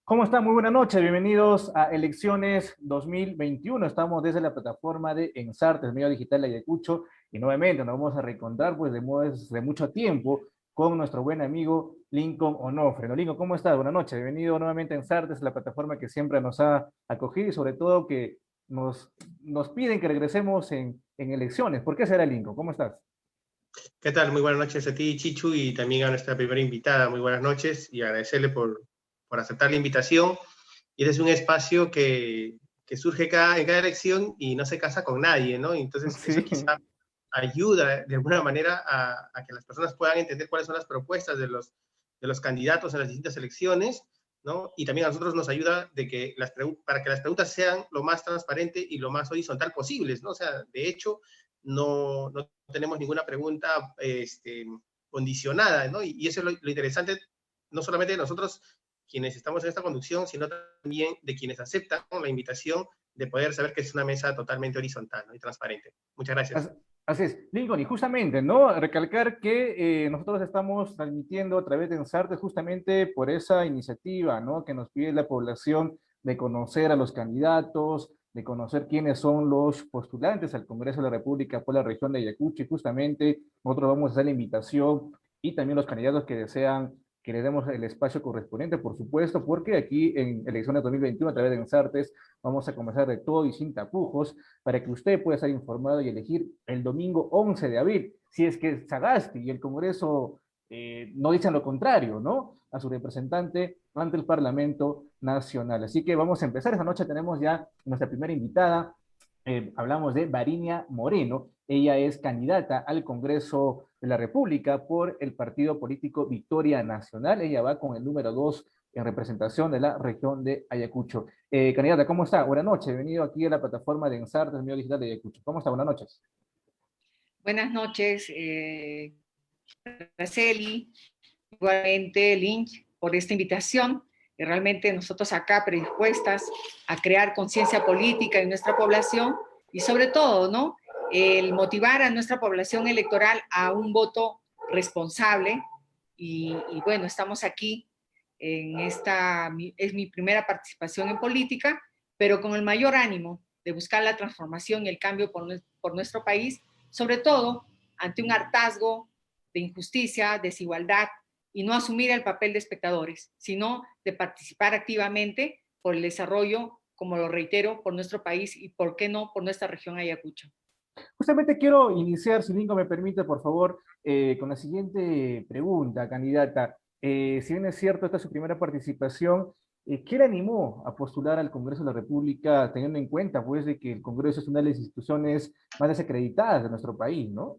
¿Cómo están? Muy buenas noches, bienvenidos a Elecciones 2021. Estamos desde la plataforma de Ensartes, medio digital de Ayacucho, y nuevamente nos vamos a reencontrar pues de mucho tiempo con nuestro buen amigo Lincoln Onofre. ¿No, Lincoln, cómo estás? Buenas noches, bienvenido nuevamente a Ensartes, la plataforma que siempre nos ha acogido y sobre todo que nos, nos piden que regresemos en elecciones. ¿Por qué será, Lincoln? ¿Cómo estás? ¿Qué tal? Muy buenas noches a ti, Chichu, y también a nuestra primera invitada. Muy buenas noches y agradecerle por aceptar la invitación. Y este es un espacio que surge en cada elección y no se casa con nadie, ¿no? Entonces, eso Sí. quizá ayuda de alguna manera a que las personas puedan entender cuáles son las propuestas de los candidatos en las distintas elecciones, ¿no? Y también a nosotros nos ayuda para que las preguntas sean lo más transparente y lo más horizontal posibles, ¿no? O sea, de hecho, no tenemos ninguna pregunta condicionada, ¿no? Y eso es lo interesante, no solamente de nosotros quienes estamos en esta conducción, sino también de quienes aceptan la invitación de poder saber que es una mesa totalmente horizontal, ¿no? Y transparente. Muchas gracias. As- Así es, Lincoln, y justamente, ¿no? Recalcar que nosotros estamos transmitiendo a través de Ensarte justamente por esa iniciativa, ¿no? Que nos pide la población de conocer a los candidatos, de conocer quiénes son los postulantes al Congreso de la República por la región de Ayacucho, y justamente nosotros vamos a hacer la invitación y también los candidatos que desean que le demos el espacio correspondiente, por supuesto, porque aquí en elecciones 2021, a través de Ensartes, vamos a conversar de todo y sin tapujos, para que usted pueda estar informado y elegir el domingo 11 de abril, si es que Sagasti y el Congreso no dicen lo contrario, ¿no? A su representante ante el Parlamento Nacional. Así que vamos a empezar. Esta noche tenemos ya nuestra primera invitada. Hablamos de Varinia Moreno. Ella es candidata al Congreso de la República por el partido político Victoria Nacional. Ella va con el número 2 en representación de la región de Ayacucho. Candidata, ¿cómo está? Buenas noches. Bienvenido aquí a la plataforma de Ensartes, medio digital de Ayacucho. ¿Cómo está? Buenas noches. Buenas noches, Araceli, igualmente Lynch, por esta invitación. Y realmente nosotros acá predispuestas a crear conciencia política en nuestra población y sobre todo, ¿no? El motivar a nuestra población electoral a un voto responsable. Y bueno, estamos aquí en es mi primera participación en política, pero con el mayor ánimo de buscar la transformación y el cambio por nuestro país, sobre todo ante un hartazgo de injusticia, desigualdad, y no asumir el papel de espectadores, sino de participar activamente por el desarrollo, como lo reitero, por nuestro país y, por qué no, por nuestra región Ayacucho. Justamente quiero iniciar, si Lingo me permite, por favor, con la siguiente pregunta, candidata. Si bien es cierto, esta es su primera participación, ¿qué le animó a postular al Congreso de la República, teniendo en cuenta, pues, de que el Congreso es una de las instituciones más desacreditadas de nuestro país, ¿no?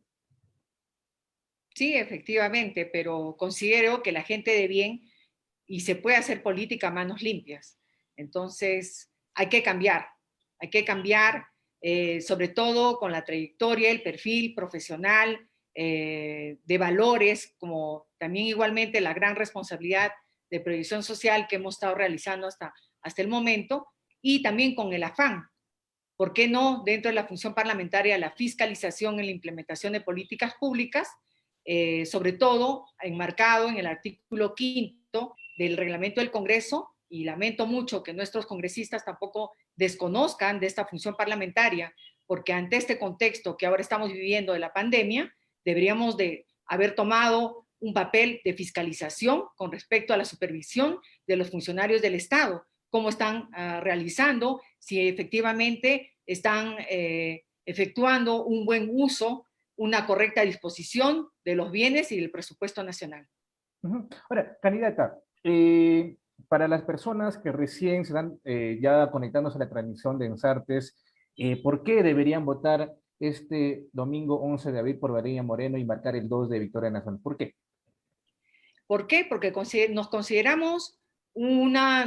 Sí, efectivamente, pero considero que la gente de bien y se puede hacer política a manos limpias. Entonces, hay que cambiar sobre todo con la trayectoria, el perfil profesional, de valores, como también igualmente la gran responsabilidad de previsión social que hemos estado realizando hasta el momento, y también con el afán, ¿por qué no?, dentro de la función parlamentaria, la fiscalización en la implementación de políticas públicas, sobre todo enmarcado en el artículo 5 del reglamento del Congreso, y lamento mucho que nuestros congresistas tampoco desconozcan de esta función parlamentaria, porque ante este contexto que ahora estamos viviendo de la pandemia, deberíamos de haber tomado un papel de fiscalización con respecto a la supervisión de los funcionarios del Estado, cómo están realizando, si efectivamente están efectuando un buen uso, una correcta disposición de los bienes y del presupuesto nacional. Ahora, candidata, para las personas que recién se están ya conectándose a la transmisión de Ensartes, ¿por qué deberían votar este domingo 11 de abril por Varinia Moreno y marcar el 2 de Victoria Nacional? ¿Por qué? ¿Por qué? Porque nos consideramos una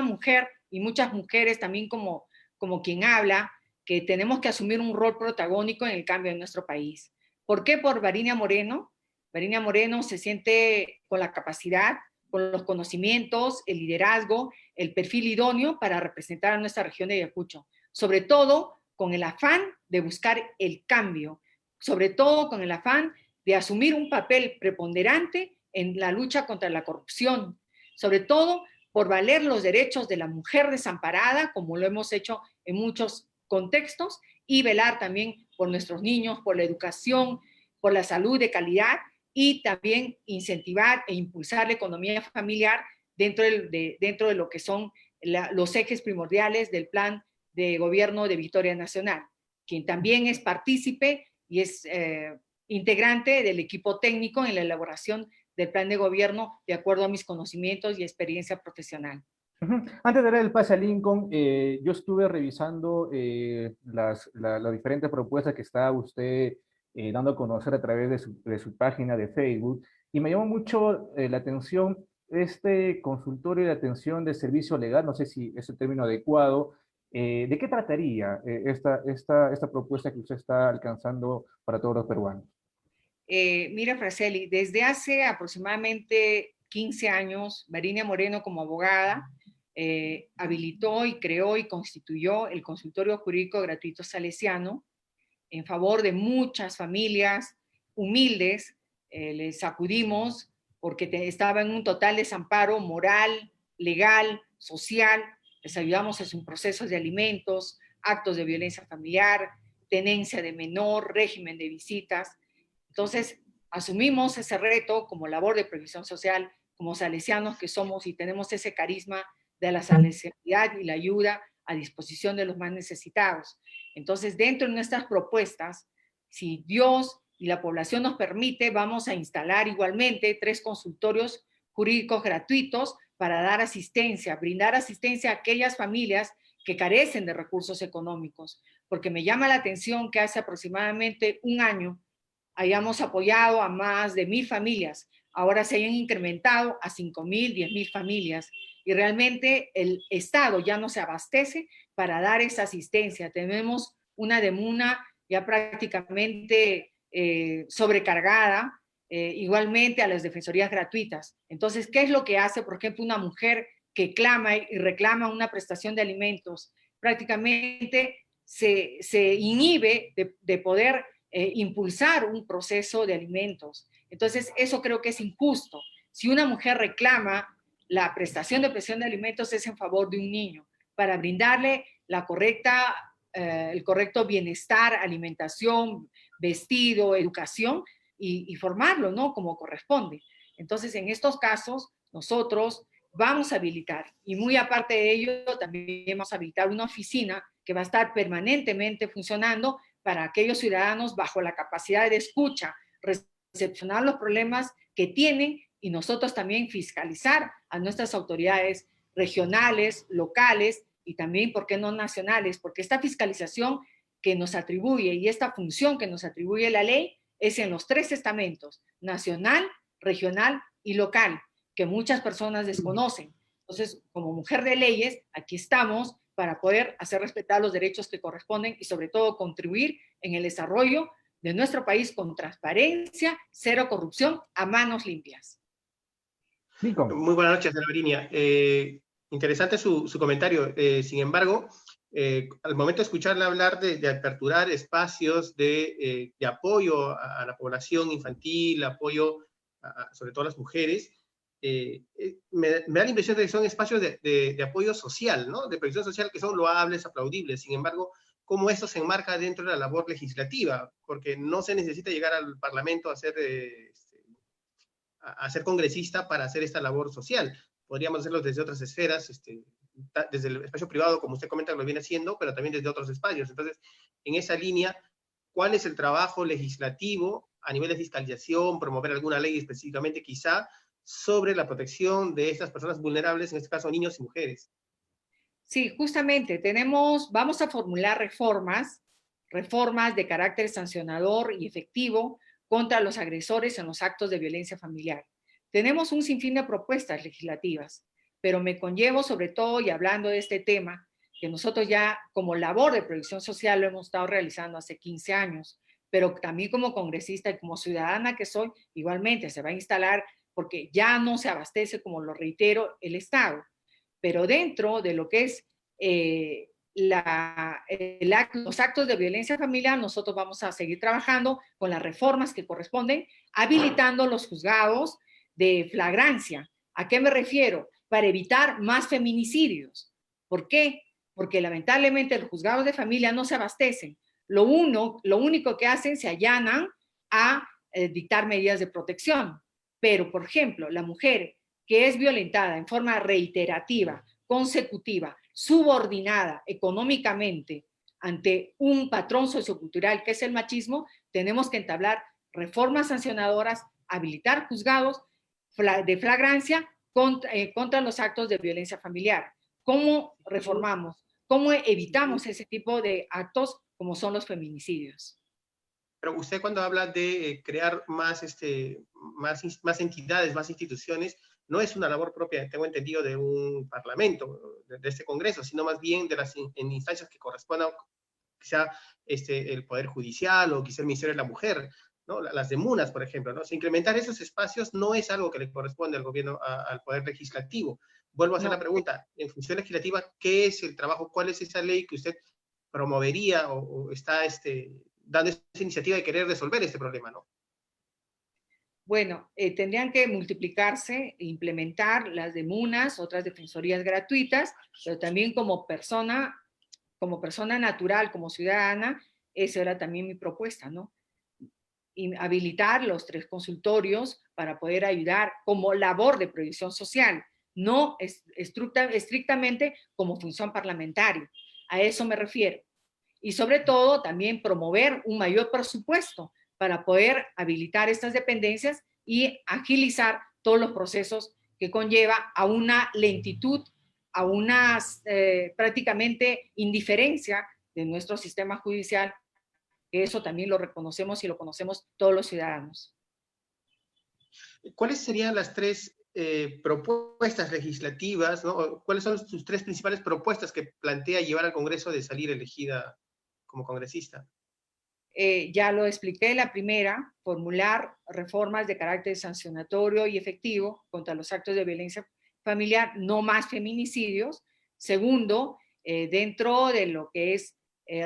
mujer, y muchas mujeres también como quien habla, que tenemos que asumir un rol protagónico en el cambio de nuestro país. ¿Por qué por Varinia Moreno? Varinia Moreno se siente con la capacidad, con los conocimientos, el liderazgo, el perfil idóneo para representar a nuestra región de Ayacucho, sobre todo con el afán de buscar el cambio, sobre todo con el afán de asumir un papel preponderante en la lucha contra la corrupción, sobre todo por valer los derechos de la mujer desamparada, como lo hemos hecho en muchos contextos, y velar también por nuestros niños, por la educación, por la salud de calidad, y también incentivar e impulsar la economía familiar dentro de lo que son los ejes primordiales del plan de gobierno de Victoria Nacional, quien también es partícipe y es integrante del equipo técnico en la elaboración del plan de gobierno de acuerdo a mis conocimientos y experiencia profesional. Antes de dar el pase a Lincoln, yo estuve revisando las diferentes propuestas que está usted dando a conocer a través de su página de Facebook, y me llamó mucho la atención este consultorio de atención de servicio legal, no sé si es el término adecuado. ¿De qué trataría esta propuesta que usted está alcanzando para todos los peruanos? Mira, Fraceli, desde hace aproximadamente 15 años, Marinia Moreno, como abogada, habilitó y creó y constituyó el consultorio jurídico gratuito salesiano en favor de muchas familias humildes. Les acudimos porque estaba en un total desamparo moral, legal, social. Les ayudamos en sus procesos de alimentos, actos de violencia familiar, tenencia de menor, régimen de visitas. Entonces, asumimos ese reto como labor de previsión social, como salesianos que somos y tenemos ese carisma de la salesianidad y la ayuda a disposición de los más necesitados. Entonces, dentro de nuestras propuestas, si Dios y la población nos permite, vamos a instalar igualmente 3 consultorios jurídicos gratuitos para dar asistencia, brindar asistencia a aquellas familias que carecen de recursos económicos, porque me llama la atención que hace aproximadamente un año hayamos apoyado a más de 1,000 familias, ahora se hayan incrementado a 5,000, 10,000 familias, y realmente el Estado ya no se abastece para dar esa asistencia. Tenemos una demuna ya prácticamente sobrecargada, igualmente a las defensorías gratuitas. Entonces, ¿qué es lo que hace, por ejemplo, una mujer que clama y reclama una prestación de alimentos? Prácticamente se inhibe de poder impulsar un proceso de alimentos. Entonces, eso creo que es injusto. Si una mujer reclama la prestación de pensión de alimentos, es en favor de un niño, para brindarle el correcto bienestar, alimentación, vestido, educación, y formarlo, ¿no? Como corresponde. Entonces, en estos casos, nosotros vamos a habilitar, y muy aparte de ello, también vamos a habilitar una oficina que va a estar permanentemente funcionando para aquellos ciudadanos bajo la capacidad de escucha, recepcionar los problemas que tienen, y nosotros también fiscalizar a nuestras autoridades regionales, locales y también, ¿por qué no nacionales? Porque esta fiscalización que nos atribuye y esta función que nos atribuye la ley es en los 3 estamentos, nacional, regional y local, que muchas personas desconocen. Entonces, como mujer de leyes, aquí estamos para poder hacer respetar los derechos que corresponden y sobre todo contribuir en el desarrollo de nuestro país con transparencia, cero corrupción, a manos limpias. Lincoln. Muy buenas noches, Virginia. Interesante su comentario. Sin embargo, al momento de escucharle hablar de aperturar espacios de apoyo a la población infantil, apoyo sobre todo a las mujeres, me da la impresión de que son espacios de apoyo social, ¿no? De previsión social, que son loables, aplaudibles. Sin embargo, ¿cómo esto se enmarca dentro de la labor legislativa? Porque no se necesita llegar al Parlamento a ser congresista para hacer esta labor social. Podríamos hacerlo desde otras esferas, desde el espacio privado, como usted comenta que lo viene haciendo, pero también desde otros espacios. Entonces, en esa línea, ¿cuál es el trabajo legislativo a nivel de fiscalización, promover alguna ley específicamente quizá sobre la protección de estas personas vulnerables, en este caso niños y mujeres? Sí, justamente vamos a formular reformas de carácter sancionador y efectivo contra los agresores en los actos de violencia familiar. Tenemos un sinfín de propuestas legislativas, pero me conllevo sobre todo, y hablando de este tema, que nosotros ya como labor de previsión social lo hemos estado realizando hace 15 años, pero también como congresista y como ciudadana que soy, igualmente se va a instalar porque ya no se abastece, como lo reitero, el Estado. Pero dentro de lo que es los actos de violencia familiar, nosotros vamos a seguir trabajando con las reformas que corresponden, habilitando los juzgados de flagrancia. ¿A qué me refiero? para evitar más feminicidios. ¿Por qué? Porque lamentablemente los juzgados de familia no se abastecen. Lo único que hacen, se allanan a dictar medidas de protección. Pero, por ejemplo, la mujer que es violentada en forma reiterativa, consecutiva, subordinada económicamente ante un patrón sociocultural que es el machismo, tenemos que entablar reformas sancionadoras, habilitar juzgados de flagrancia contra los actos de violencia familiar. ¿Cómo reformamos? ¿Cómo evitamos ese tipo de actos como son los feminicidios? Pero usted cuando habla de crear más entidades, más instituciones, no es una labor propia, tengo entendido, de un parlamento, de este Congreso, sino más bien de las instancias que correspondan, quizá el Poder Judicial o quizá el Ministerio de la Mujer, ¿no? Las de MUNAS, por ejemplo, ¿no? O sea, incrementar esos espacios no es algo que le corresponde al gobierno, al Poder Legislativo. Vuelvo a hacer la pregunta, en función legislativa, ¿qué es el trabajo? ¿Cuál es esa ley que usted promovería o está dando esa iniciativa de querer resolver este problema, ¿no? Bueno, tendrían que multiplicarse e implementar las de MUNAS, otras defensorías gratuitas, pero también como persona natural, como ciudadana, esa era también mi propuesta, ¿no? Y habilitar los 3 consultorios para poder ayudar como labor de previsión social, no estrictamente como función parlamentaria. A eso me refiero. Y sobre todo también promover un mayor presupuesto para poder habilitar estas dependencias y agilizar todos los procesos que conlleva a una lentitud, a una prácticamente indiferencia de nuestro sistema judicial, que eso también lo reconocemos y lo conocemos todos los ciudadanos. ¿Cuáles serían las 3 propuestas legislativas, ¿no? ¿Cuáles son sus 3 principales propuestas que plantea llevar al Congreso de salir elegida como congresista? Ya lo expliqué, la primera, formular reformas de carácter sancionatorio y efectivo contra los actos de violencia familiar, no más feminicidios. Segundo, dentro de lo que es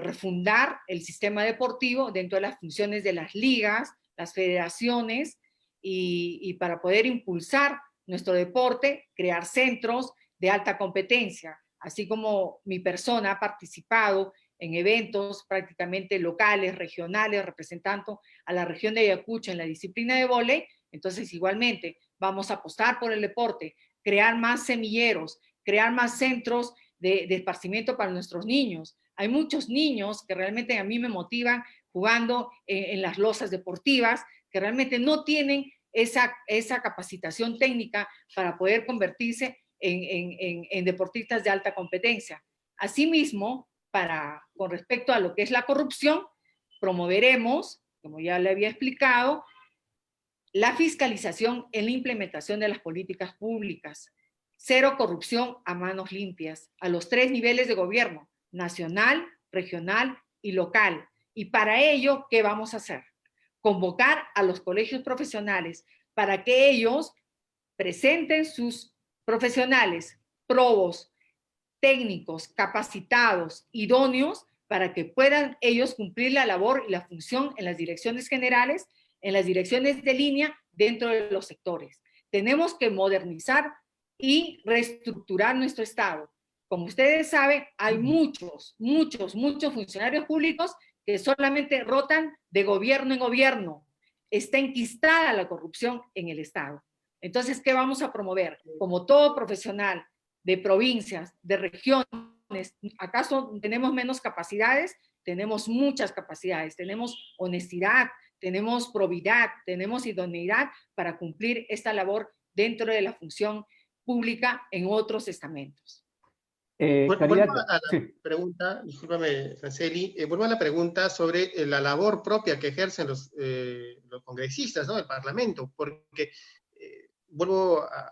refundar el sistema deportivo dentro de las funciones de las ligas, las federaciones, y para poder impulsar nuestro deporte, crear centros de alta competencia, así como mi persona ha participado en eventos prácticamente locales, regionales, representando a la región de Ayacucho en la disciplina de vóley. Entonces, igualmente, vamos a apostar por el deporte, crear más semilleros, crear más centros de esparcimiento para nuestros niños. Hay muchos niños que realmente a mí me motivan jugando en las losas deportivas, que realmente no tienen esa capacitación técnica para poder convertirse en deportistas de alta competencia. Asimismo, con respecto a lo que es la corrupción, promoveremos, como ya le había explicado, la fiscalización en la implementación de las políticas públicas. Cero corrupción a manos limpias, a los 3 niveles de gobierno, nacional, regional y local. Y para ello, ¿qué vamos a hacer? Convocar a los colegios profesionales para que ellos presenten sus profesionales, probos, técnicos, capacitados, idóneos, para que puedan ellos cumplir la labor y la función en las direcciones generales, en las direcciones de línea dentro de los sectores. Tenemos que modernizar y reestructurar nuestro Estado. Como ustedes saben, hay muchos funcionarios públicos que solamente rotan de gobierno en gobierno. Está enquistada la corrupción en el Estado. Entonces, ¿qué vamos a promover? Como todo profesional de provincias, de regiones, ¿acaso tenemos menos capacidades? Tenemos muchas capacidades, tenemos honestidad, tenemos probidad, tenemos idoneidad para cumplir esta labor dentro de la función pública en otros estamentos. Vuelvo a la pregunta, discúlpame, Franceli, vuelvo a la pregunta sobre la labor propia que ejercen los congresistas, ¿no?, del Parlamento, porque vuelvo a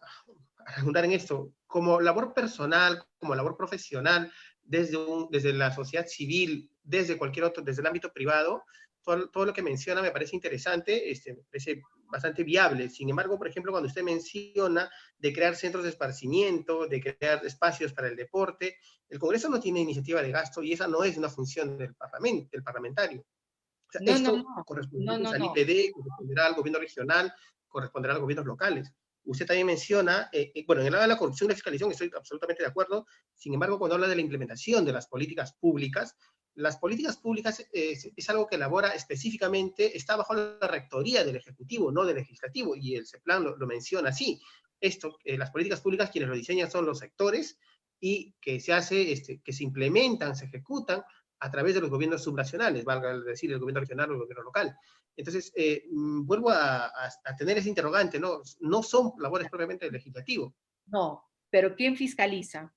redundar en esto, como labor personal, como labor profesional, desde la sociedad civil, desde cualquier otro, desde el ámbito privado, todo lo que menciona me parece interesante, me parece bastante viable. Sin embargo, por ejemplo, cuando usted menciona de crear centros de esparcimiento, de crear espacios para el deporte, el Congreso no tiene iniciativa de gasto y esa no es una función del parlamentario. O sea, esto corresponderá al IPD, corresponderá al gobierno regional, corresponderá a los gobiernos locales. usted también menciona, bueno, en el lado de la corrupción y la fiscalización estoy absolutamente de acuerdo. Sin embargo, cuando habla de la implementación de las políticas públicas es algo que elabora específicamente, está bajo la rectoría del Ejecutivo, no del Legislativo, y el CEPLAN lo menciona así. Las políticas públicas, quienes lo diseñan son los sectores, y que que se implementan, se ejecutan a través de los gobiernos subnacionales, valga decir, el gobierno regional o el gobierno local. Entonces, vuelvo a tener ese interrogante, ¿no? No son labores propiamente del legislativo. No, pero ¿quién fiscaliza?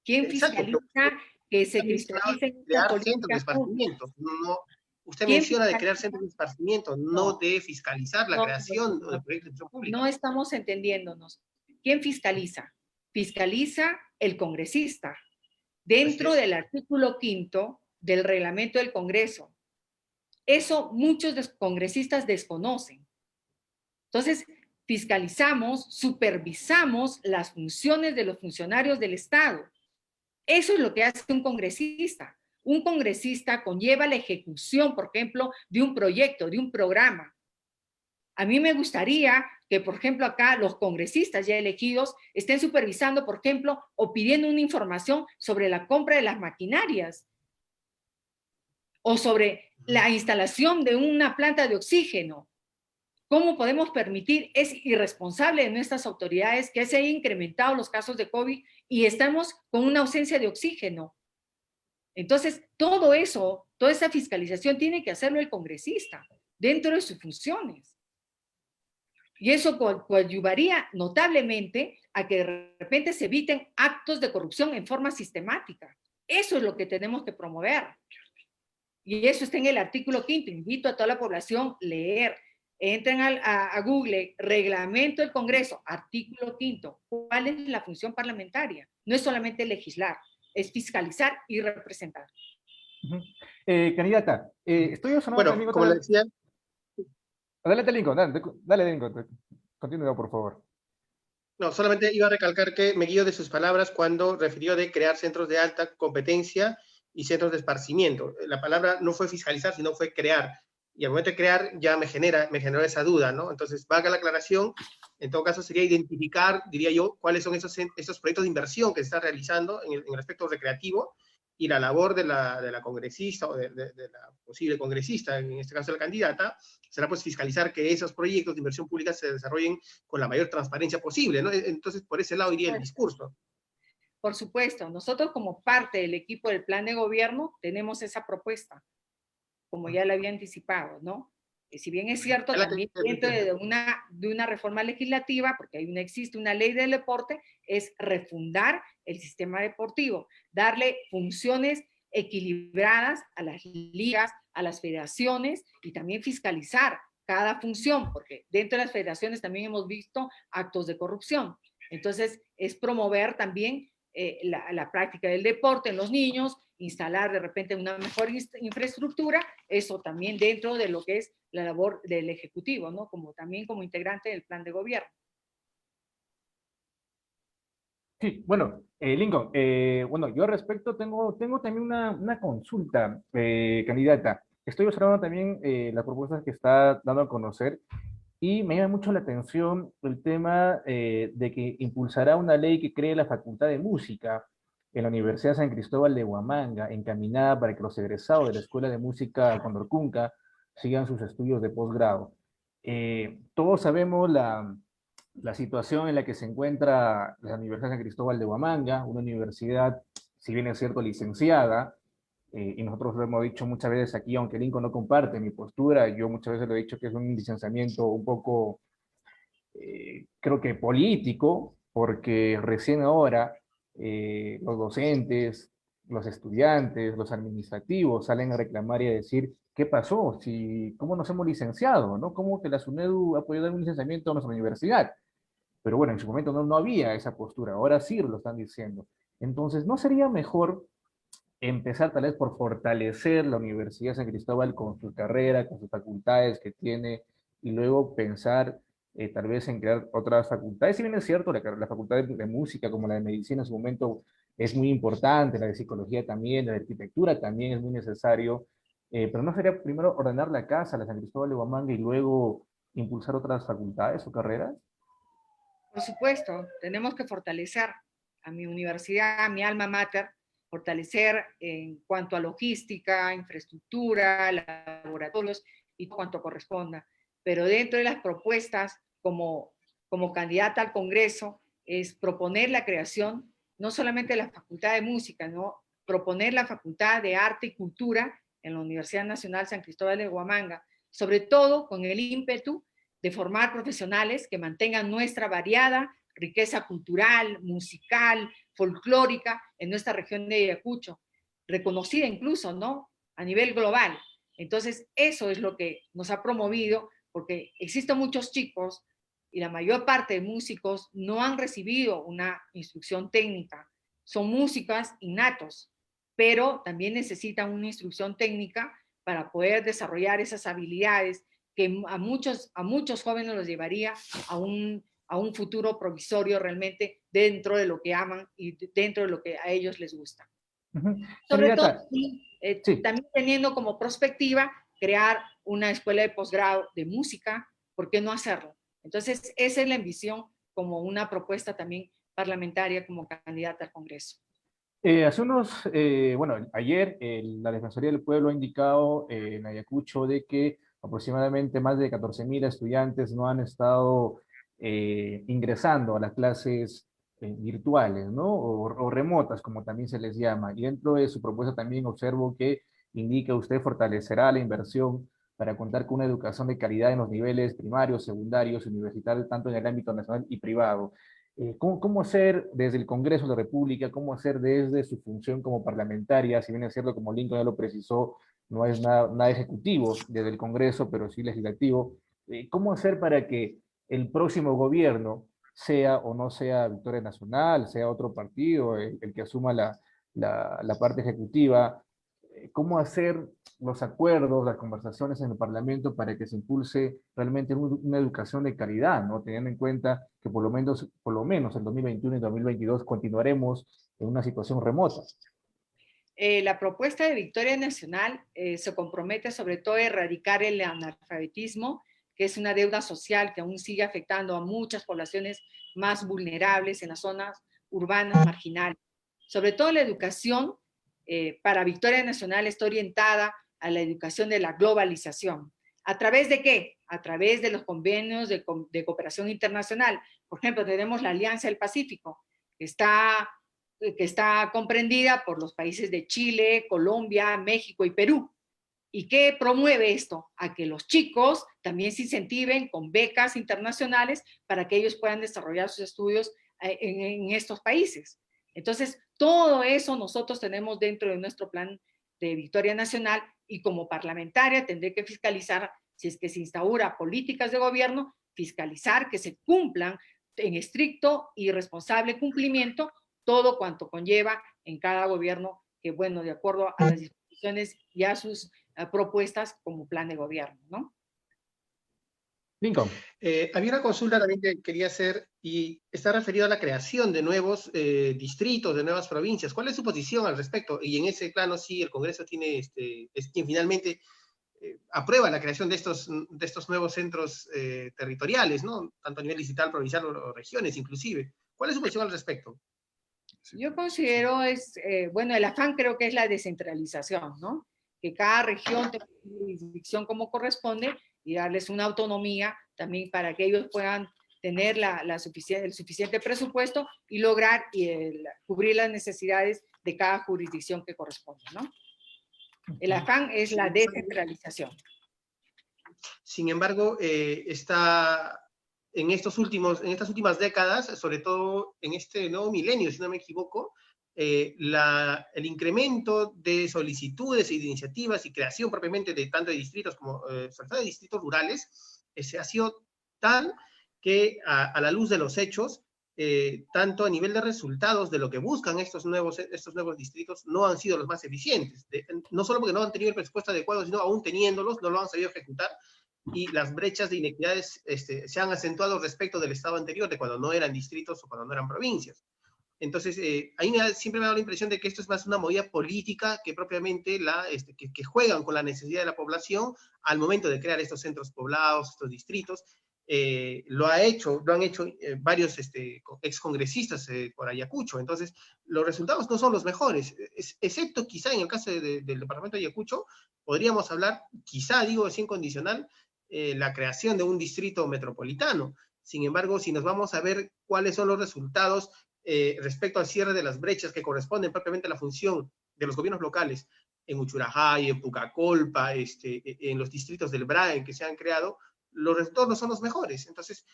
¿Quién Exacto. fiscaliza que se cristalicen Crear estas centros de políticas públicas? esparcimiento. No, usted ¿Quién menciona de crear fiscaliza? centros de esparcimiento, no No, de fiscalizar la no, creación de proyectos de gestión pública. no estamos entendiéndonos. ¿Quién fiscaliza? Fiscaliza el congresista, dentro del artículo 5 del reglamento del Congreso. Eso muchos congresistas desconocen. Entonces, fiscalizamos, supervisamos las funciones de los funcionarios del Estado. Eso es lo que hace un congresista. Un congresista conlleva la ejecución, por ejemplo, de un proyecto, de un programa. A mí me gustaría que, por ejemplo, acá los congresistas ya elegidos estén supervisando, por ejemplo, o pidiendo una información sobre la compra de las maquinarias o sobre la instalación de una planta de oxígeno. ¿Cómo podemos permitir? Es irresponsable de nuestras autoridades que se hayan incrementado los casos de COVID y estamos con una ausencia de oxígeno. Entonces, todo eso, toda esa fiscalización tiene que hacerlo el congresista dentro de sus funciones. Y eso coadyuvaría notablemente a que de repente se eviten actos de corrupción en forma sistemática. Eso es lo que tenemos que promover. Y eso está en el artículo 5. Invito a toda la población a leer. Entren a Google, reglamento del Congreso, artículo 5. ¿Cuál es la función parlamentaria? No es solamente legislar, es fiscalizar y representar. Candidata, estoy observando Bueno, también como le decía, Adelante, Lincoln, dale, Lincoln, continúa, por favor. no, solamente iba a recalcar que me guío de sus palabras cuando refirió de crear centros de alta competencia y centros de esparcimiento. La palabra no fue fiscalizar, sino fue crear. Y al momento de crear ya me generó esa duda, ¿no? Entonces, valga la aclaración, en todo caso sería identificar, diría yo, cuáles son esos proyectos de inversión que se están realizando en el aspecto recreativo, y la labor de la congresista o de la posible congresista, en este caso la candidata, será pues fiscalizar que esos proyectos de inversión pública se desarrollen con la mayor transparencia posible, ¿no? Entonces, por ese lado iría el discurso. Por supuesto, nosotros como parte del equipo del plan de gobierno tenemos esa propuesta, como ya la había anticipado, ¿no? Si bien es cierto, también dentro de una reforma legislativa, porque existe una ley del deporte, es refundar el sistema deportivo, darle funciones equilibradas a las ligas, a las federaciones, y también fiscalizar cada función, porque dentro de las federaciones también hemos visto actos de corrupción. Entonces, es promover también la práctica del deporte en los niños, instalar de repente una mejor infraestructura, eso también dentro de lo que es la labor del Ejecutivo, ¿no? También como integrante del plan de gobierno. Sí, bueno, Lincoln, bueno, yo al respecto tengo también una consulta, candidata. Estoy observando también las propuestas que está dando a conocer y me llama mucho la atención el tema de que impulsará una ley que cree la Facultad de Música en la Universidad San Cristóbal de Huamanga, encaminada para que los egresados de la Escuela de Música Condorcunca sigan sus estudios de posgrado. Todos sabemos la situación en la que se encuentra la Universidad San Cristóbal de Huamanga, una universidad, si bien es cierto, licenciada, y nosotros lo hemos dicho muchas veces aquí, aunque Lincoln no comparte mi postura, yo muchas veces lo he dicho que es un licenciamiento un poco, creo que político, porque recién ahora los docentes, los estudiantes, los administrativos salen a reclamar y a decir, ¿qué pasó? Si, ¿cómo nos hemos licenciado? ¿No? ¿Cómo que la SUNEDU ha podido dar un licenciamiento a nuestra universidad? Pero bueno, en su momento no había esa postura, ahora sí lo están diciendo. Entonces, ¿no sería mejor empezar tal vez por fortalecer la Universidad San Cristóbal con su carrera, con sus facultades que tiene, y luego pensar tal vez en crear otras facultades? Si bien es cierto, la facultad de música como la de medicina en su momento es muy importante, la de psicología también, la de arquitectura también es muy necesario, pero ¿no sería primero ordenar la casa, la San Cristóbal de Huamanga, y luego impulsar otras facultades o carreras? Por supuesto, tenemos que fortalecer a mi universidad, a mi alma mater, fortalecer en cuanto a logística, infraestructura, laboratorios y cuanto corresponda. Pero dentro de las propuestas, como candidata al Congreso, es proponer la creación no solamente de la Facultad de Música, ¿no? Proponer la Facultad de Arte y Cultura en la Universidad Nacional San Cristóbal de Huamanga, sobre todo con el ímpetu de formar profesionales que mantengan nuestra variada riqueza cultural, musical, folclórica en nuestra región de Ayacucho, reconocida incluso, ¿no? A nivel global. Entonces, eso es lo que nos ha promovido, porque existen muchos chicos y la mayor parte de músicos no han recibido una instrucción técnica. Son músicos innatos, pero también necesitan una instrucción técnica para poder desarrollar esas habilidades que a muchos jóvenes los llevaría a un futuro provisorio realmente dentro de lo que aman y dentro de lo que a ellos les gusta. Sobre todo, Candidata, sí. también teniendo como perspectiva crear una escuela de posgrado de música, ¿por qué no hacerlo? Entonces, esa es la ambición como una propuesta también parlamentaria como candidata al Congreso. Bueno, ayer la Defensoría del Pueblo ha indicado en Ayacucho de que aproximadamente más de 14.000 estudiantes no han estado ingresando a las clases virtuales, ¿no? O remotas, como también se les llama. Y dentro de su propuesta también observo que indica usted fortalecerá la inversión para contar con una educación de calidad en los niveles primarios, secundarios, universitarios, tanto en el ámbito nacional y privado. ¿Cómo hacer desde el Congreso de la República, cómo hacer desde su función como parlamentaria, si bien es cierto, como Lincoln ya lo precisó, no es nada ejecutivo desde el Congreso, pero sí legislativo? ¿Cómo hacer para que el próximo gobierno, sea o no sea Victoria Nacional, sea otro partido, el que asuma la parte ejecutiva, cómo hacer los acuerdos, las conversaciones en el Parlamento para que se impulse realmente una educación de calidad, ¿no? Teniendo en cuenta que por lo menos en 2021 y 2022 continuaremos en una situación remota. La propuesta de Victoria Nacional se compromete sobre todo a erradicar el analfabetismo, que es una deuda social que aún sigue afectando a muchas poblaciones más vulnerables en las zonas urbanas marginales. Sobre todo la educación para Victoria Nacional está orientada a la educación de la globalización. ¿A través de qué? A través de los convenios de cooperación internacional. Por ejemplo, tenemos la Alianza del Pacífico, que está comprendida por los países de Chile, Colombia, México y Perú. ¿Y qué promueve esto? A que los chicos también se incentiven con becas internacionales para que ellos puedan desarrollar sus estudios en estos países. Entonces, todo eso nosotros tenemos dentro de nuestro plan de Victoria Nacional y como parlamentaria tendré que fiscalizar, si es que se instaura políticas de gobierno, fiscalizar que se cumplan en estricto y responsable cumplimiento todo cuanto conlleva en cada gobierno, que bueno, de acuerdo a las disposiciones y a sus propuestas como plan de gobierno, ¿no? Lincoln. Había una consulta también que quería hacer y está referido a la creación de nuevos distritos, de nuevas provincias. ¿Cuál es su posición al respecto? Y en ese plano sí, el Congreso es quien finalmente aprueba la creación de estos nuevos centros territoriales, ¿no? Tanto a nivel distrital, provincial o regiones inclusive. ¿Cuál es su posición al respecto? Yo considero bueno, el afán creo que es la descentralización, ¿no? Que cada región tenga una jurisdicción como corresponde y darles una autonomía también para que ellos puedan tener el suficiente presupuesto y lograr cubrir las necesidades de cada jurisdicción que corresponde, ¿no? El afán es la descentralización. Sin embargo, en estas últimas décadas, sobre todo en este nuevo milenio, si no me equivoco, el incremento de solicitudes y de iniciativas y creación propiamente de tanto de distritos como sobre todo de distritos rurales, ha sido tal que a la luz de los hechos, tanto a nivel de resultados de lo que buscan estos nuevos distritos, no han sido los más eficientes. No solo porque no han tenido el presupuesto adecuado, sino aún teniéndolos, no lo han sabido ejecutar, y las brechas de inequidades se han acentuado respecto del estado anterior, de cuando no eran distritos o cuando no eran provincias. Entonces, siempre me ha dado la impresión de que esto es más una movida política que propiamente que juegan con la necesidad de la población al momento de crear estos centros poblados, estos distritos. Lo han hecho varios excongresistas por Ayacucho. Entonces, los resultados no son los mejores, excepto quizá en el caso del departamento de Ayacucho, podríamos hablar, quizá digo así en condicional, la creación de un distrito metropolitano. Sin embargo, si nos vamos a ver cuáles son los resultados respecto al cierre de las brechas que corresponden propiamente a la función de los gobiernos locales en Uchurajay, en Pucacolpa, en los distritos del Braen que se han creado, los resultados no son los mejores. Entonces,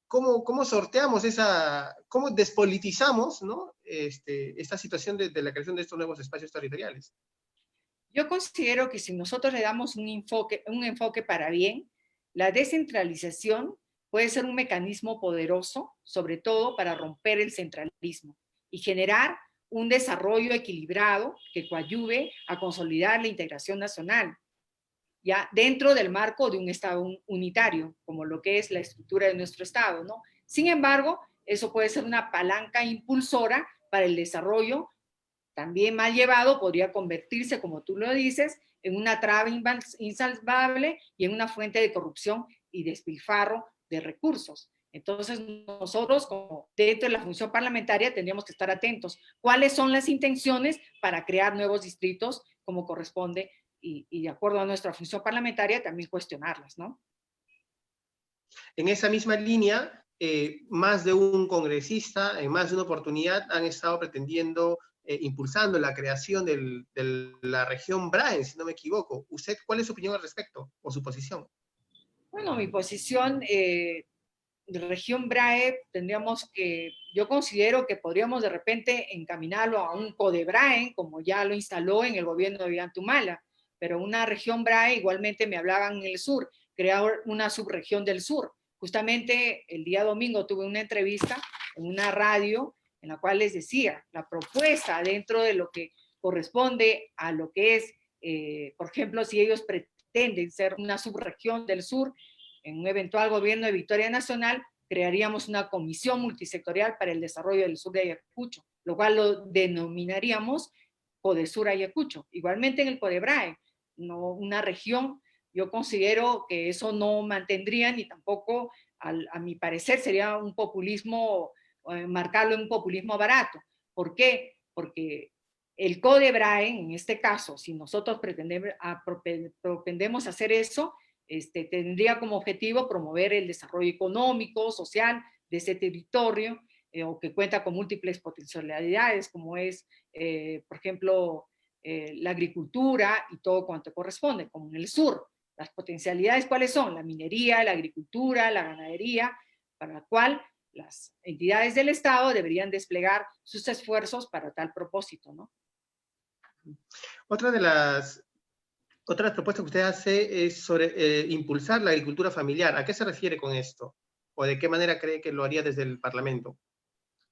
¿cómo sorteamos cómo despolitizamos, ¿no? Esta situación de la creación de estos nuevos espacios territoriales? Yo considero que si nosotros le damos un enfoque para bien, la descentralización puede ser un mecanismo poderoso, sobre todo para romper el centralismo y generar un desarrollo equilibrado que coadyuve a consolidar la integración nacional, ya dentro del marco de un Estado unitario, como lo que es la estructura de nuestro Estado, ¿no? Sin embargo, eso puede ser una palanca impulsora para el desarrollo. También mal llevado podría convertirse, como tú lo dices, en una traba insalvable y en una fuente de corrupción y despilfarro de recursos. Entonces, nosotros, como dentro de la función parlamentaria, tendríamos que estar atentos. ¿Cuáles son las intenciones para crear nuevos distritos como corresponde? Y de acuerdo a nuestra función parlamentaria, también cuestionarlas, ¿no? En esa misma línea, más de un congresista, en más de una oportunidad, han estado pretendiendo impulsando la creación de la región Braen, si no me equivoco. ¿Usted cuál es su opinión al respecto o su posición? Bueno, mi posición de región Brae yo considero que podríamos de repente encaminarlo a un CODEBRAE, como ya lo instaló en el gobierno de Ollanta, pero una región Brae igualmente me hablaban en el sur, crear una subregión del sur. Justamente el día domingo tuve una entrevista en una radio en la cual les decía, la propuesta dentro de lo que corresponde a lo que es, por ejemplo, si ellos pretenden ser una subregión del sur, en un eventual gobierno de Victoria Nacional, crearíamos una comisión multisectorial para el desarrollo del sur de Ayacucho, lo cual lo denominaríamos Codesur Ayacucho. Igualmente en el Codebrae, no una región, yo considero que eso no mantendría ni tampoco, a mi parecer, sería un populismo, marcarlo en un populismo barato. ¿Por qué? Porque el Codebrae, en este caso, si nosotros propendemos hacer eso, tendría como objetivo promover el desarrollo económico, social de ese territorio, o que cuenta con múltiples potencialidades, como es, por ejemplo, la agricultura y todo cuanto corresponde, como en el sur. Las potencialidades, ¿cuáles son? La minería, la agricultura, la ganadería, para la cual las entidades del Estado deberían desplegar sus esfuerzos para tal propósito, ¿no? Otra de las propuestas que usted hace es sobre impulsar la agricultura familiar. ¿A qué se refiere con esto? ¿O de qué manera cree que lo haría desde el Parlamento?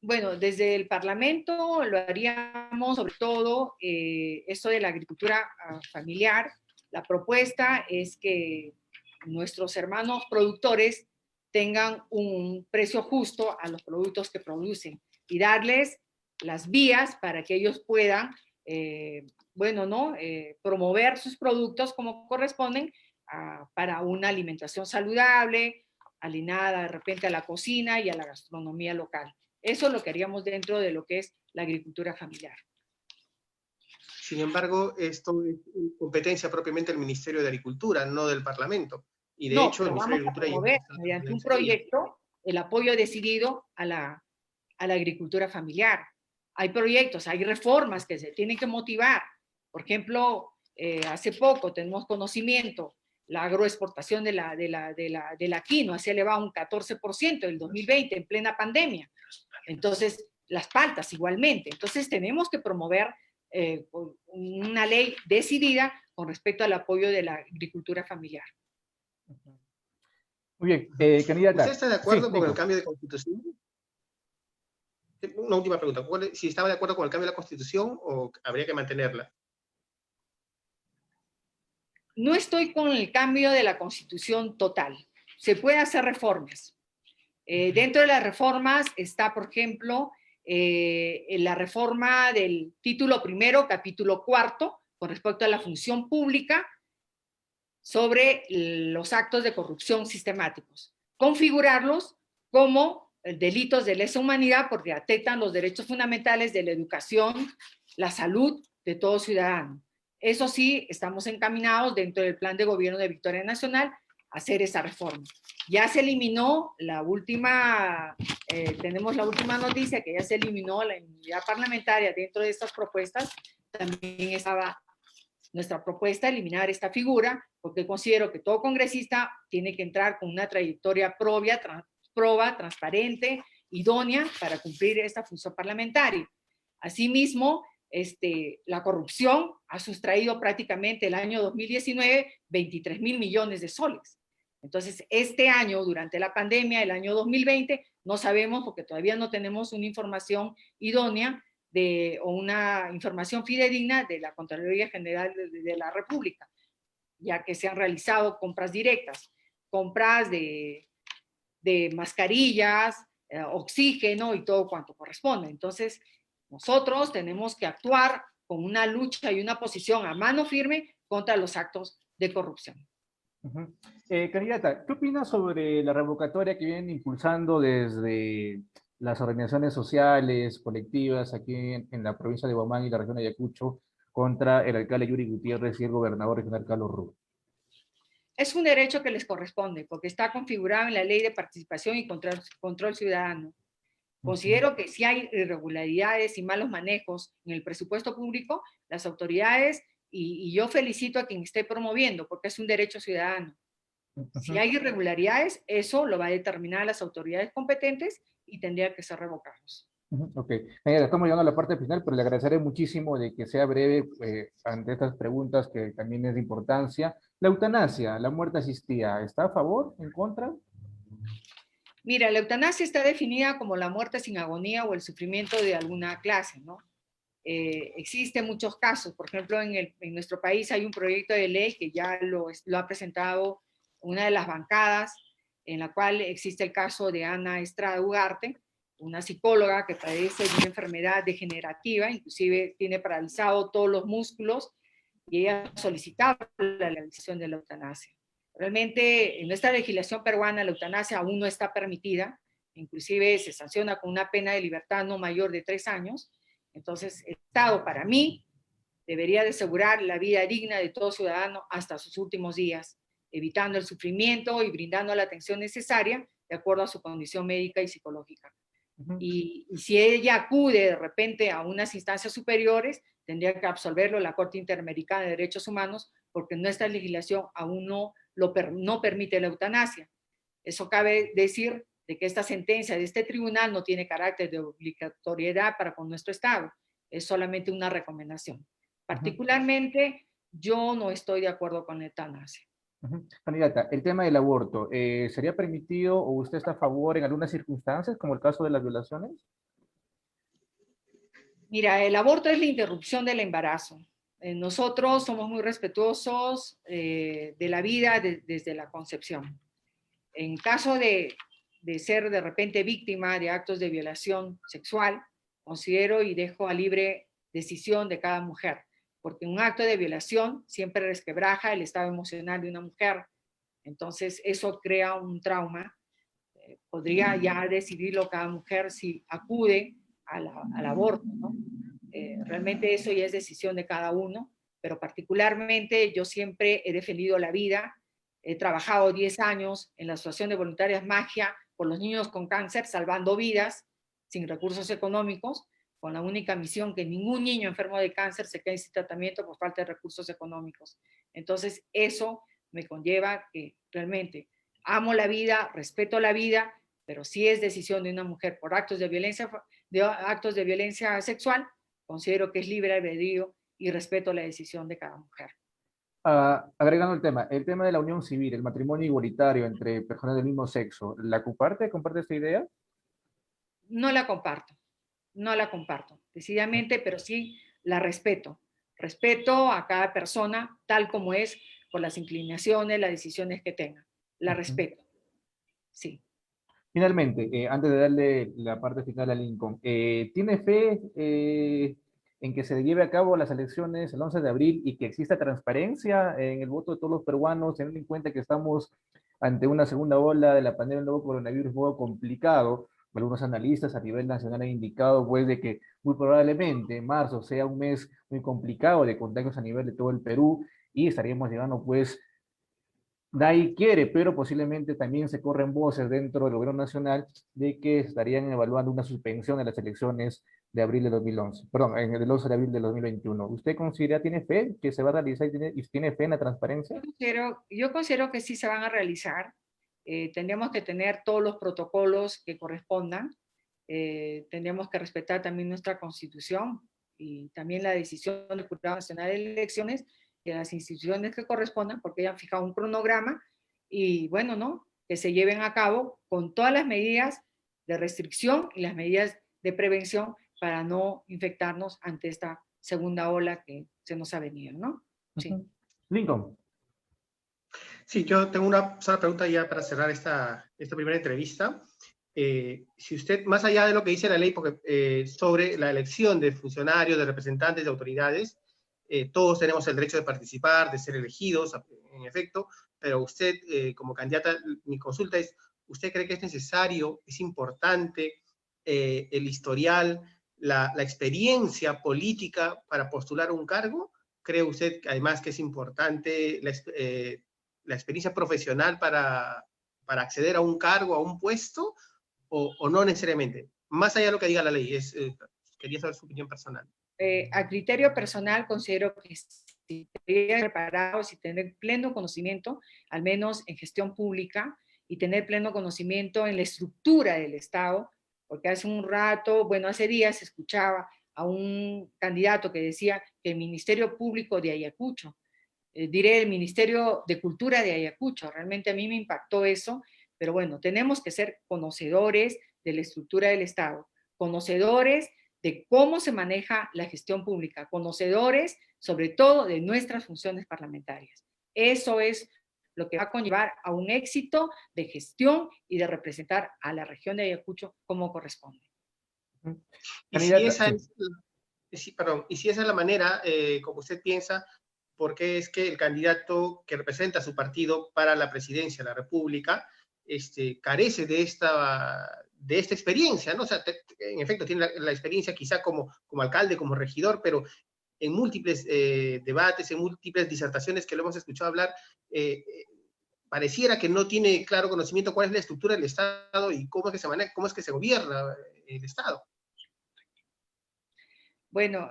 Bueno, desde el Parlamento lo haríamos sobre todo esto de la agricultura familiar. La propuesta es que nuestros hermanos productores tengan un precio justo a los productos que producen y darles las vías para que ellos puedan, promover sus productos como corresponden para una alimentación saludable, alineada de repente a la cocina y a la gastronomía local. Eso lo que haríamos dentro de lo que es la agricultura familiar. Sin embargo, esto es competencia propiamente del Ministerio de Agricultura, no del Parlamento. Y de hecho, el Ministerio de Vamos a Agricultura promover mediante un proyecto el apoyo decidido a la agricultura familiar. Hay proyectos, hay reformas que se tienen que motivar. Por ejemplo, hace poco tenemos conocimiento, la agroexportación de la quinoa se ha elevado un 14% en el 2020 en plena pandemia. Entonces, las paltas igualmente. Entonces, tenemos que promover una ley decidida con respecto al apoyo de la agricultura familiar. Muy bien, candidata. ¿Usted está de acuerdo sí, con Nico. el cambio de constitución? Una última pregunta. Si estaba de acuerdo con el cambio de la constitución o habría que mantenerla. No estoy con el cambio de la constitución total. Se puede hacer reformas. Dentro de las reformas está, por ejemplo, la reforma del título primero, capítulo cuarto, con respecto a la función pública, sobre los actos de corrupción sistemáticos, configurarlos como delitos de lesa humanidad porque atentan los derechos fundamentales de la educación, la salud de todo ciudadano. Eso sí, estamos encaminados dentro del plan de gobierno de Victoria Nacional a hacer esa reforma. Ya se eliminó la última, tenemos la última noticia que ya se eliminó la inmunidad parlamentaria dentro de estas propuestas. También estaba nuestra propuesta eliminar esta figura, porque considero que todo congresista tiene que entrar con una trayectoria proba, transparente, idónea para cumplir esta función parlamentaria. Asimismo, la corrupción ha sustraído prácticamente el año 2019 23.000 millones de soles. Entonces, este año, durante la pandemia, el año 2020, no sabemos porque todavía no tenemos una información idónea o una información fidedigna de la Contraloría General de la República, ya que se han realizado compras directas, compras de mascarillas, oxígeno y todo cuanto corresponde. Entonces, nosotros tenemos que actuar con una lucha y una posición a mano firme contra los actos de corrupción. Candidata, ¿qué opinas sobre la revocatoria que vienen impulsando desde las organizaciones sociales, colectivas, aquí en la provincia de Huamán y la región de Ayacucho, contra el alcalde Yuri Gutiérrez y el gobernador regional Carlos Ruz? Es un derecho que les corresponde, porque está configurado en la Ley de Participación y Control Ciudadano. Considero que si hay irregularidades y malos manejos en el presupuesto público, las autoridades, y yo felicito a quien esté promoviendo, porque es un derecho ciudadano. Si hay irregularidades, eso lo va a determinar las autoridades competentes y tendría que ser revocados. Ok, estamos llegando a la parte final, pero le agradeceré muchísimo de que sea breve ante estas preguntas que también es de importancia. La eutanasia, la muerte asistida, ¿está a favor, en contra? Mira, la eutanasia está definida como la muerte sin agonía o el sufrimiento de alguna clase, ¿no? Existen muchos casos, por ejemplo, en nuestro país hay un proyecto de ley que ya lo ha presentado una de las bancadas, en la cual existe el caso de Ana Estrada Ugarte, una psicóloga que padece de una enfermedad degenerativa, inclusive tiene paralizado todos los músculos, y ella solicitaba la legalización de la eutanasia. Realmente en nuestra legislación peruana la eutanasia aún no está permitida, inclusive se sanciona con una pena de libertad no mayor de 3 años. Entonces, el Estado, para mí, debería de asegurar la vida digna de todo ciudadano hasta sus últimos días, evitando el sufrimiento y brindando la atención necesaria de acuerdo a su condición médica y psicológica. Y si ella acude de repente a unas instancias superiores, tendría que absolverlo la Corte Interamericana de Derechos Humanos, porque nuestra legislación aún no permite la eutanasia. Eso cabe decir de que esta sentencia de este tribunal no tiene carácter de obligatoriedad para con nuestro Estado, es solamente una recomendación. Particularmente, yo no estoy de acuerdo con la eutanasia. Candidata, el tema del aborto, ¿sería permitido o usted está a favor en algunas circunstancias, como el caso de las violaciones? Mira, el aborto es la interrupción del embarazo. Nosotros somos muy respetuosos de la vida desde la concepción. En caso de ser de repente víctima de actos de violación sexual, considero y dejo a libre decisión de cada mujer, porque un acto de violación siempre resquebraja el estado emocional de una mujer. Entonces, eso crea un trauma. Podría ya decidirlo cada mujer si acude al aborto, ¿no? Realmente eso ya es decisión de cada uno, pero particularmente yo siempre he defendido la vida. He trabajado 10 años en la Asociación de Voluntarias Magia por los niños con cáncer, salvando vidas sin recursos económicos, con la única misión que ningún niño enfermo de cáncer se quede sin tratamiento por falta de recursos económicos. Entonces, eso me conlleva que realmente amo la vida, respeto la vida, pero si es decisión de una mujer por actos de violencia sexual, considero que es libre albedrío y respeto la decisión de cada mujer. Agregando el tema de la unión civil, el matrimonio igualitario entre personas del mismo sexo, ¿la comparte? ¿Comparte esta idea? No la comparto, no la comparto, decididamente, pero sí la respeto. Respeto a cada persona tal como es, por las inclinaciones, las decisiones que tenga. La respeto, sí. Finalmente, antes de darle la parte final a Lincoln, ¿tiene fe en que se lleve a cabo las elecciones el 11 de abril y que exista transparencia en el voto de todos los peruanos, teniendo en cuenta que estamos ante una segunda ola de la pandemia del nuevo coronavirus un poco complicado? Algunos analistas a nivel nacional han indicado pues, de que muy probablemente marzo sea un mes muy complicado de contagios a nivel de todo el Perú y estaríamos llegando pues Dai quiere, pero posiblemente también se corren voces dentro del gobierno nacional de que estarían evaluando una suspensión de las elecciones de abril de 2011, perdón, en el 11 de abril de 2021. ¿Usted considera, tiene fe que se va a realizar y tiene fe en la transparencia? Yo considero que sí se van a realizar. Tendríamos que tener todos los protocolos que correspondan. Tendríamos que respetar también nuestra constitución y también la decisión del Jurado Nacional de Elecciones de las instituciones que correspondan, porque ya han fijado un cronograma y bueno, ¿no? Que se lleven a cabo con todas las medidas de restricción y las medidas de prevención para no infectarnos ante esta segunda ola que se nos ha venido, ¿no? Sí. Lincoln. Sí, yo tengo una sola pregunta ya para cerrar esta primera entrevista. Si usted, más allá de lo que dice la ley, porque sobre la elección de funcionarios, de representantes, de autoridades, todos tenemos el derecho de participar, de ser elegidos, en efecto, pero usted, como candidata, mi consulta es, ¿usted cree que es necesario, es importante el historial, la experiencia política para postular un cargo? ¿Cree usted, además, que es importante la experiencia profesional para acceder a un cargo, a un puesto, o no necesariamente? Más allá de lo que diga la ley, quería saber su opinión personal. A criterio personal considero que si preparados y tener pleno conocimiento, al menos en gestión pública, y tener pleno conocimiento en la estructura del Estado, porque hace un rato, bueno, hace días escuchaba a un candidato que decía que el Ministerio Público de Ayacucho, diré el Ministerio de Cultura de Ayacucho, realmente a mí me impactó eso, pero bueno, tenemos que ser conocedores de la estructura del Estado, conocedores de cómo se maneja la gestión pública, conocedores sobre todo de nuestras funciones parlamentarias. Eso es lo que va a conllevar a un éxito de gestión y de representar a la región de Ayacucho como corresponde. Y si esa es, perdón, y si esa es la manera, como usted piensa, ¿por qué es que el candidato que representa a su partido para la presidencia de la República carece de esta experiencia, ¿no? O sea, en efecto, tiene la experiencia quizá como alcalde, como regidor, pero en múltiples debates, en múltiples disertaciones que lo hemos escuchado hablar, pareciera que no tiene claro conocimiento cuál es la estructura del Estado y cómo es que se maneja, cómo es que se gobierna el Estado. Bueno,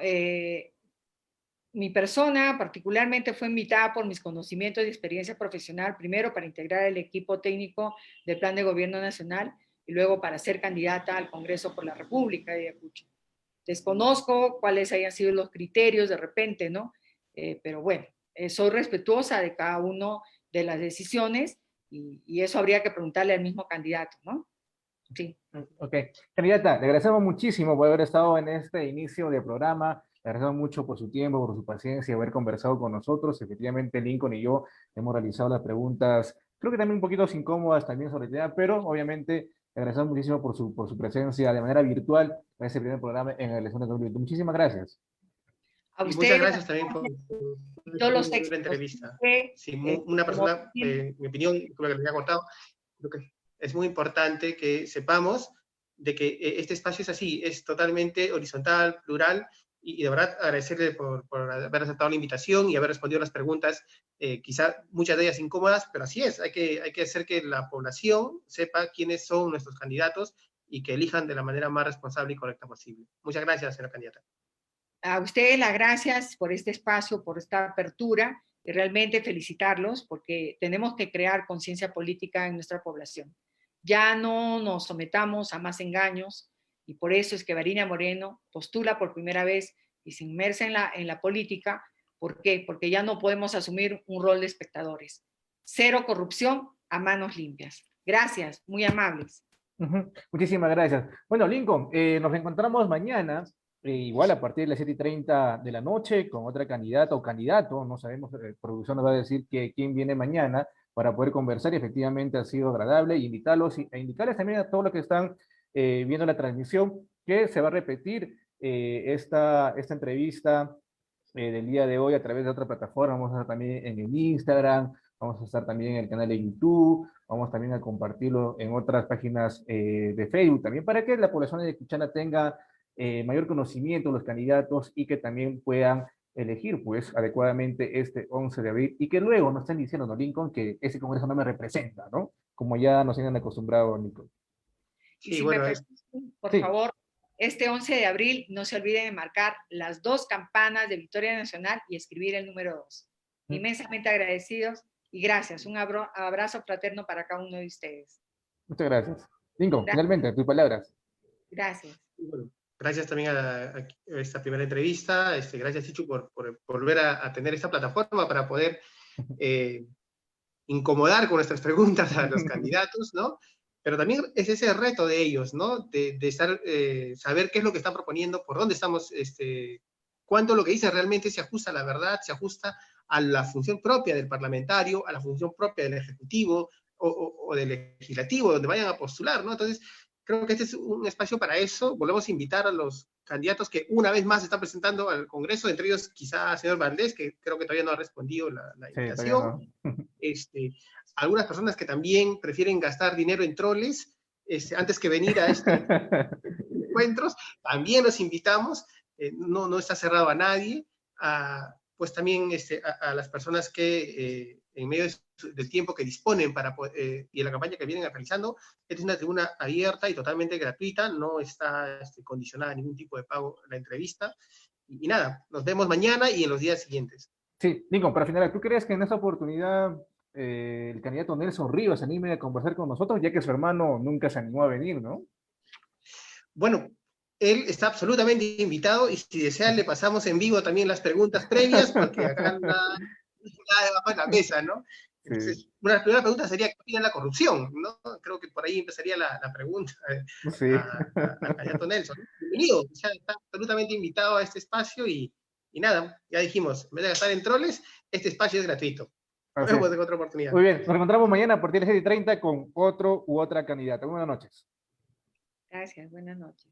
mi persona particularmente fue invitada por mis conocimientos y experiencia profesional, primero para integrar el equipo técnico del Plan de Gobierno Nacional y luego para ser candidata al Congreso por la República de Ayacucho. Desconozco cuáles hayan sido los criterios de repente, ¿no? Pero bueno, soy respetuosa de cada uno de las decisiones y eso habría que preguntarle al mismo candidato, ¿no? Sí. Ok. Candidata, le agradecemos muchísimo por haber estado en este inicio de programa. Le agradecemos mucho por su tiempo, por su paciencia, haber conversado con nosotros. Efectivamente, Lincoln y yo hemos realizado las preguntas, creo que también un poquito incómodas también sobre el tema, pero obviamente le agradecemos muchísimo por su presencia de manera virtual en este primer programa en la elección de 2020. Muchísimas gracias. A y usted, muchas gracias también por todos los la éxitos. entrevista. Sí, una persona, mi opinión, creo que les había contado, creo que es muy importante que sepamos de que este espacio es así, es totalmente horizontal, plural, y de verdad agradecerle por haber aceptado la invitación y haber respondido las preguntas, quizá muchas de ellas incómodas, pero así es, hay que hacer que la población sepa quiénes son nuestros candidatos y que elijan de la manera más responsable y correcta posible. Muchas gracias, señora candidata. A ustedes las gracias por este espacio, por esta apertura y realmente felicitarlos porque tenemos que crear conciencia política en nuestra población. Ya no nos sometamos a más engaños y por eso es que Varina Moreno postula por primera vez y se inmersa en la política. ¿Por qué? Porque ya no podemos asumir un rol de espectadores. Cero corrupción a manos limpias. Gracias, muy amables. Muchísimas gracias. Bueno, Lincoln, nos encontramos mañana, igual a partir de las 7:30 de la noche, con otra candidata o candidato, no sabemos, producción nos va a decir quién viene mañana, para poder conversar y efectivamente ha sido agradable, e indicarles también a todos los que están viendo la transmisión que se va a repetir esta entrevista del día de hoy a través de otra plataforma. Vamos a estar también en el Instagram, vamos a estar también en el canal de YouTube, vamos también a compartirlo en otras páginas de Facebook también para que la población de Cuchana tenga mayor conocimiento de los candidatos y que también puedan elegir pues adecuadamente este 11 de abril y que luego no estén diciendo, ¿no, Lincoln, que ese congreso no me representa, ¿no? Como ya nos tienen acostumbrado, Lincoln. Y Sí, si bueno, me permiten, por Sí. favor, este 11 de abril no se olviden de marcar las 2 campanas de Victoria Nacional y escribir el número 2. Inmensamente agradecidos y gracias. Un abrazo fraterno para cada uno de ustedes. Muchas gracias. Lincoln, Gracias. finalmente, tus palabras. Gracias. bueno, gracias también a esta primera entrevista. Gracias, Chichu, por volver a tener esta plataforma para poder incomodar con nuestras preguntas a los candidatos, ¿no? Pero también es ese reto de ellos, ¿no? De saber qué es lo que están proponiendo, por dónde estamos, cuánto lo que dicen realmente se ajusta a la verdad, se ajusta a la función propia del parlamentario, a la función propia del ejecutivo o del legislativo, donde vayan a postular, ¿no? Entonces, creo que este es un espacio para eso. Volvemos a invitar a los candidatos que una vez más se están presentando al Congreso, entre ellos quizá el señor Valdés, que creo que todavía no ha respondido la Sí, invitación. todavía no. Algunas personas que también prefieren gastar dinero en troles antes que venir a estos encuentros, también los invitamos, no está cerrado a nadie, pues también a las personas que en medio del tiempo que disponen y en la campaña que vienen realizando, esta es una tribuna abierta y totalmente gratuita, no está condicionada a ningún tipo de pago la entrevista, y nada, nos vemos mañana y en los días siguientes. Sí, Lincoln, para finalizar, ¿tú crees que en esta oportunidad el candidato Nelson Rivas se anime a conversar con nosotros, ya que su hermano nunca se animó a venir, ¿no? Bueno, él está absolutamente invitado y si desea le pasamos en vivo también las preguntas previas, porque acá nada debajo de la mesa, ¿no? Entonces, Sí, una de las primeras preguntas sería, ¿qué opina la corrupción? ¿No? Creo que por ahí empezaría la pregunta sí. al candidato Nelson. Bienvenido, ya está absolutamente invitado a este espacio y nada, ya dijimos, en vez de gastar en troles, este espacio es gratuito. Nos Así es. vemos en otra oportunidad. Muy bien, nos encontramos mañana a partir de las 7:30 con otro u otra candidata. Buenas noches. Gracias. Buenas noches.